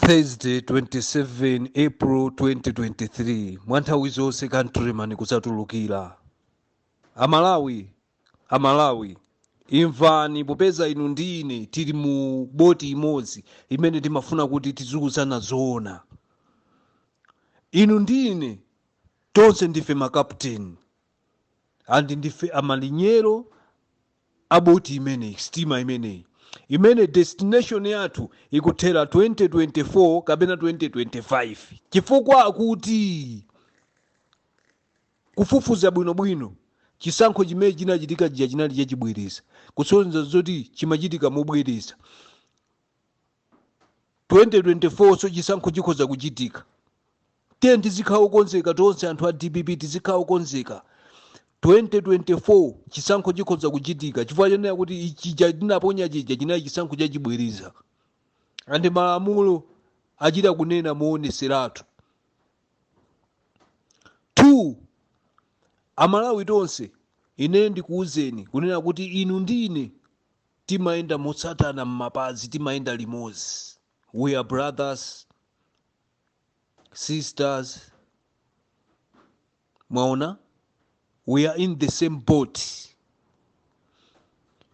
Thursday 27 April 2023 mwanthawi zonse countryman kusatulukira amalawi imvani popeza inu ndi ine tili mu boti imodzi imene timafuna kuti tizikuzana zoona. Inu ndi ine tonse ndife makapteni andi ndife amalinyero aboti imeneyi, sitima imeneyi imene destination yathu ikuthera 2024 kapena 2025 chifukwa akuti kufufuza bwinobwino chisankho chimene chinachitika chija chinali chachibwereza kusonyeza zoti chimachitika mobwereza. 2024 so chisankho chikhoza kuchitika, tiye tizikhala okonzeka tonse anthu a DPP tizikhala okonzeka. 2024 chisankho chikhoza kuchitika chifukwa chonena kuti ichi tinaponya chija chinali chisankho chachibwereza andi malamulo achita kunena mooneseratu. 2 amalawi tonse ine ndikuwuzeni kunena kuti inu ndi ine timayenda motsatana m'mapazi, timayenda limodzi. We are brothers, sisters, mwaona, we are in the same boat.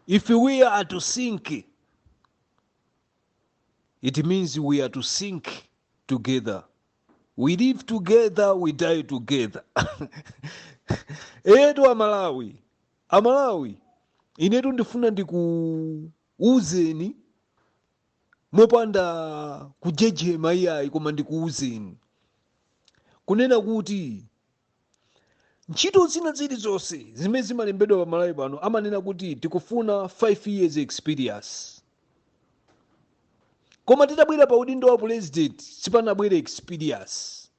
If we are to sink, it means we are to sink together. We live together, we die together. Eto amalawi inetu ndifuna ndikuuzeni mopanda kujejema iyayi, koma ndikuuzeni kunena kuti ntchito zina zilizonse zimene zimalembedwa pa malawi pano amanena kuti tikufuna 5 years experience, koma titabwera pa udindo wa president sipanabwere experience.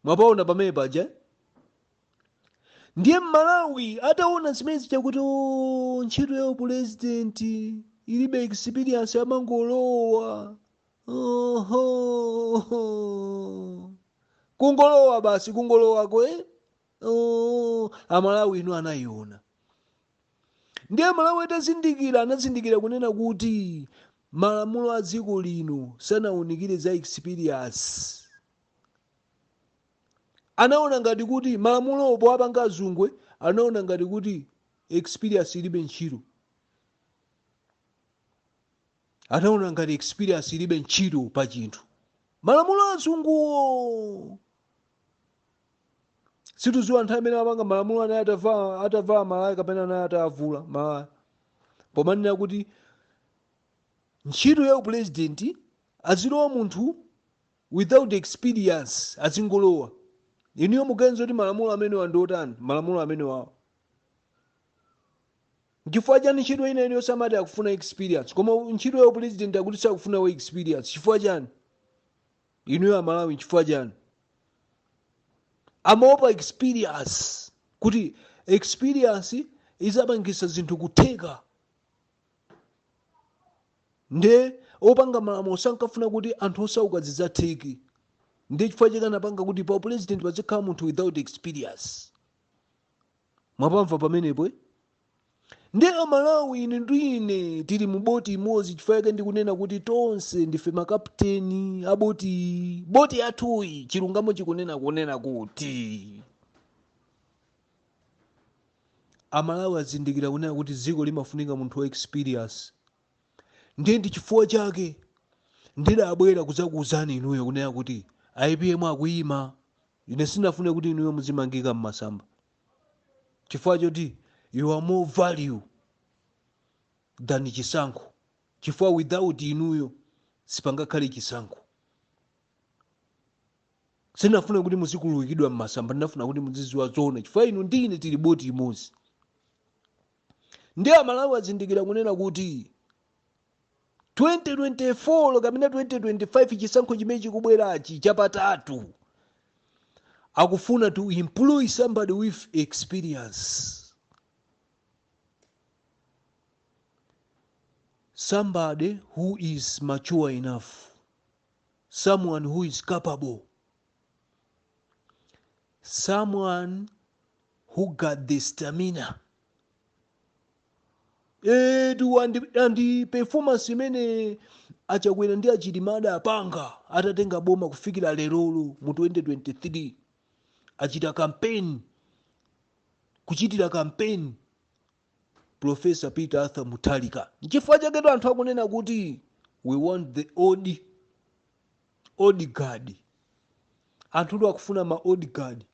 Mwapaona pamene paja ndiye Malawi ataona zimene chakuti ntchito ya president ilibe experience amangolowa. Kungolowa basi, kungolowa kwe amalawi inu anayiona. Ndiye Malawi anazindikira kunena kuti malamulo a dziko lino sanawunikire za experience. Anaona ngati kuti malamulo opo apanga azungwe, anaona ngati kuti experience ilibe ntchito. Anaona ngati experience ilibe ntchito pa chinthu. Malamulo azunguwo situziwa anthu amene apanga malamulo anayi atavaa malaya kapena anayi atavula malaya, pomanena kuti ntchito ya upresident azilowa munthu without experience azingolowa. Iniyo mugenzo kuti malamulo amene wandotani, malamulo amene wawo. Chifukwa chani ntchito ina ino samati akufuna experience, koma ntchito ya upresident akuti sakufuna wa experience. Chifukwa chani? Inu ya Malawi chifukwa chani? Amaopa experience, kuti experience izapangisa zinthu kutheka. Nde opanga malamulo sankafuna kuti anthu osauka zidzatheke. Nde chifukwa chake anapanga kuti pa president pazikhala munthu without experience. Mwapamva pamenepo? Nde amalawi ine ndi ine tili mu boti imodzi chifukwa chake ndikunena kuti tonse ndife makapteni aboti. Boti yathuyi chilungamo chikunena kuti amalawi azindikira kunena kuti dziko limafunika munthu wa experience. Ndiye ndi chifukwa chake ndidabwera kudzakuwuzani inuyo kunena kuti APM akuyima. Ine sinafune kuti inuyo muzimangika m'masamba, chifukwa choti you are more value than chisankho. Chifukwa without inuyo sipangakhale chisankho. Sinafuna kuti muzikulukidwa m'masamba, ndinafuna kuti muziziwa zoona chifukwa inu ndi ine tili boti imodzi. Ndiye amalawi azindikira kunena kuti 2024 kapena 2025 chisankho chimene chikubwerachi chapatatu akufuna to employ somebody with experience. Somebody who is mature enough, someone who is capable, someone who got the stamina etu andi performance imene achakwera ndi achilimada apanga atatenga boma kufikira lerolo mu 2023 achita campaign kuchitira campaign Professor Peter Arthur Mutharika. Nchifukwa chaketu anthu akunena kuti we want the old guard. Anthu akufuna ma old guard.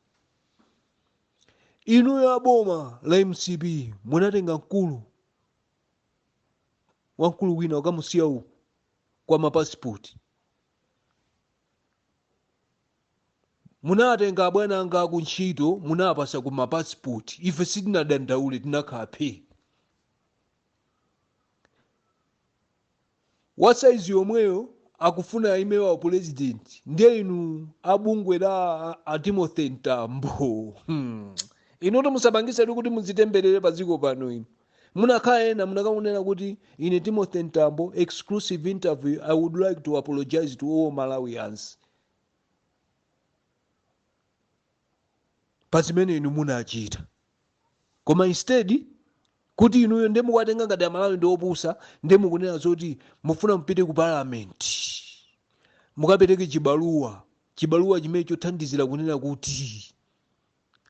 Inu ya boma la MCB munatenga wamkulu wina wakamusiya uku kwa mapasipoti. Munatenga abwana anga akuntchito munapasa ku mapasipoti. Ife sitinadandaule tinakhape. Wasaizi yomweyo akufuna aime wa president ndiye inu abungwe la Timothy Ntambo. Inoto musapangise kuti muzitemberere pa dziko pano ino. Munakhaena munakamunena kuti ine Timothy Ntambo exclusive interview, I would like to apologize to all Malawians. Pazimene inu munachita. Koma instead kuti inuyo ndemu kwatenga ngati Amalawi ndi opusa ndemu kunena zoti mufuna mpite ku parliament. Mukapereke chibaluwa chimene chothandizira kunena kuti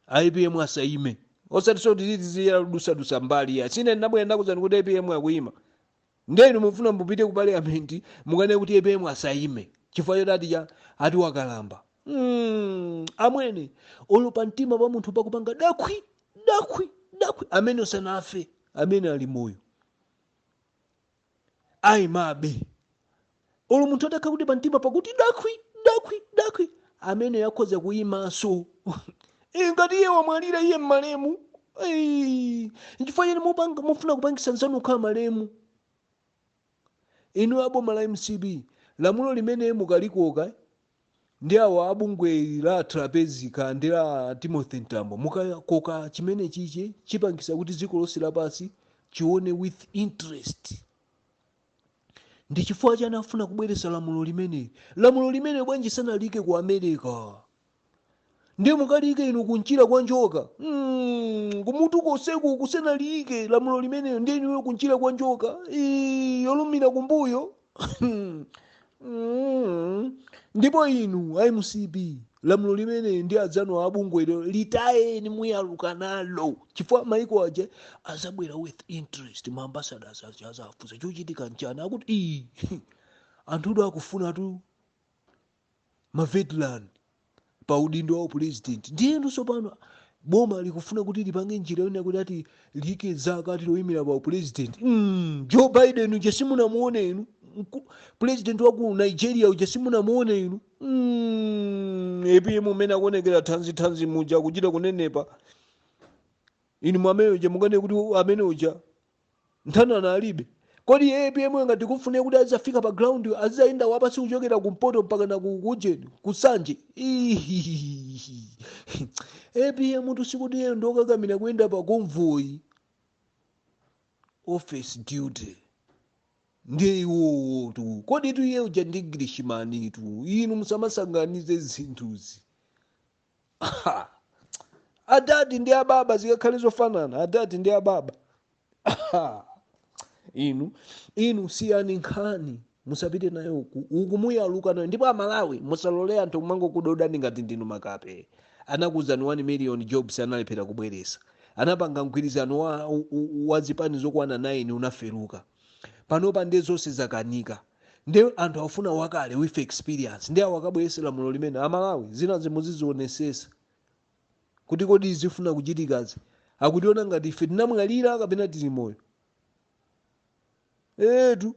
APM asaime. Osati soti zizira dusa mbali ya. Sine ndabwera ndakuzani kuti APM akuyima. Ndenu mufuna mpite ku parliament mukane kuti APM asaime. Chifukwa choti ati wakalamba. Amwene olopa mtima pa munthu pakupanga dakwi amene osanafe amene ali moyo. Ayimabe olo munthu atakha kuti pantima pakuti dakwi amene yakhoza kuyimanso. Ngati iye wamwalira iye mmalemu. Nchifukwa chani mufuna kupangisa nzanu kukhala malemu. Inu aboma la MCB lamulo limene mukalikoka ndi awa abungwe la trapezika ndi la Timothy Ntambo mukakoka chimene chiche chipangisa kuti dziko lonse lapasi chione with interest. Ndi chifukwa chani afuna kubweretsa lamulo limene bwanji sanalike ku America. Ndiye mukalike inu kunchira kwa njoka. Kumutu koseku kusenalike lamulo limene ndiye inu kunchira kwa njoka. Yolumira kumbuyo. Ndipo inu MCB lamulo limene ndi adzano abungwe litaeni muyaluka nalo. Chifukwa maiko aje azabwera with interest. Maambassadors azafuza chochitika nchana akuti anthu akufuna tu maveteran pa udindo wa president. Ndiye ndo sopano boma likufuna kuti lipange njira yone kuti ati like zaka tiloyimira pa president. Joe Biden uje simunamuone inu. President wa ku Nigeria uje simunamuone inu. APM umene akuonekera thanzi muja kuchita kunenepa. Inu mwamene uje mukane kuti amene uja nthanana alibe. Kodi APM ngati kufune kuti azafika pa ground azayenda wapasi kuchokera kumpoto mpaka na kujeni kusanje. APM tusikuti yeye ndo kakamira kuenda pa convoy office duty. Ndiye iwo tu. Kodi tu yeye uja ndi Englishman tu. Inu musamasanganize zinthuzi. Adadi ndi ababa zikakhale zofanana. Adadi ndi ababa. Inu siyani nkhani musapite nayo uku muyaluka nayo. Ndipo Amalawi musalole anthu kumango kudodani ngati ndinu makape. Anakuzani 1 million jobs analephera kubweresa. Anapanga mgwirizano wa zipani zokwana 9 unaferuka. Panopa ndiye zonse zakanika. Ndiye anthu afuna wakale with experience. Ndiye wakabweresera lamulo limene Amalawi zinazo muzizionesesa. Kuti kodi zifuna kuchitikazi. Akutiona ngati ife tinamwalira kapena tili moyo. Edu.